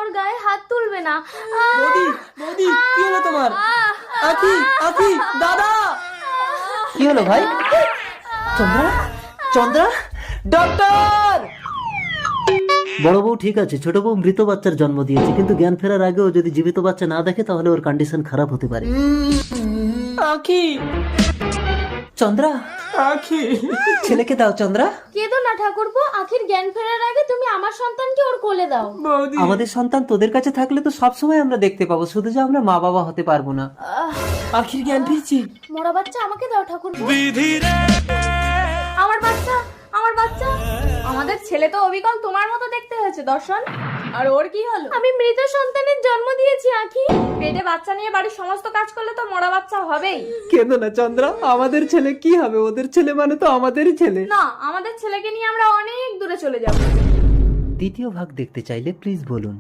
ওর গায়ে হাত তুলবে না। বৌদি বৌদি কি হলো তোমার? আখি আখি দাদা কি হলো ভাই? চন্দ্রা চন্দ্রা ডক্টর! বড় বউ ঠিক আছে, ছোট বউ মৃত বাচ্চার জন্ম দিয়েছে, কিন্তু জ্ঞান ফেরার আগেও যদি জীবিত বাচ্চা না দেখে তাহলে ওর কন্ডিশন খারাপ হতে পারে। আখি চন্দ্রা আখি ছেলেকে দাও চন্দ্রা। কেঁদো না ঠাকুরপো, আখির জ্ঞান ফেরার আগে তুমি আমার সন্তানকে ওর কোলে দাও। বৌদি আমাদের সন্তান তোদের কাছে থাকলে তো সবসময় আমরা দেখতে পাবো, শুধু যে আমরা মা বাবা হতে পারবো না। আখির জ্ঞান ফিরছি। মরা বাচ্চা আমাকে দাও ঠাকুরপো। আমার বাচ্চা, আমার বাচ্চা। আমাদের ছেলে তো অবিকল তোমার মতো দেখতে হয়েছে দর্শন। আর ওর কি হলো? আমি মৃত সন্তানের জন্ম দিয়েছি আখি। পেটে বাচ্চা নিয়ে বাড়ির সমস্ত কাজ করলে তো মরা বাচ্চা হবেই। কেঁদো না চন্দ্রা, আমাদের ছেলে কি হবে? ওদের ছেলে মানে তো আমাদেরই ছেলে। না, আমাদের ছেলেকে নিয়ে আমরা অনেক দূরে চলে যাব। দ্বিতীয় ভাগ দেখতে চাইলে প্লিজ বলুন।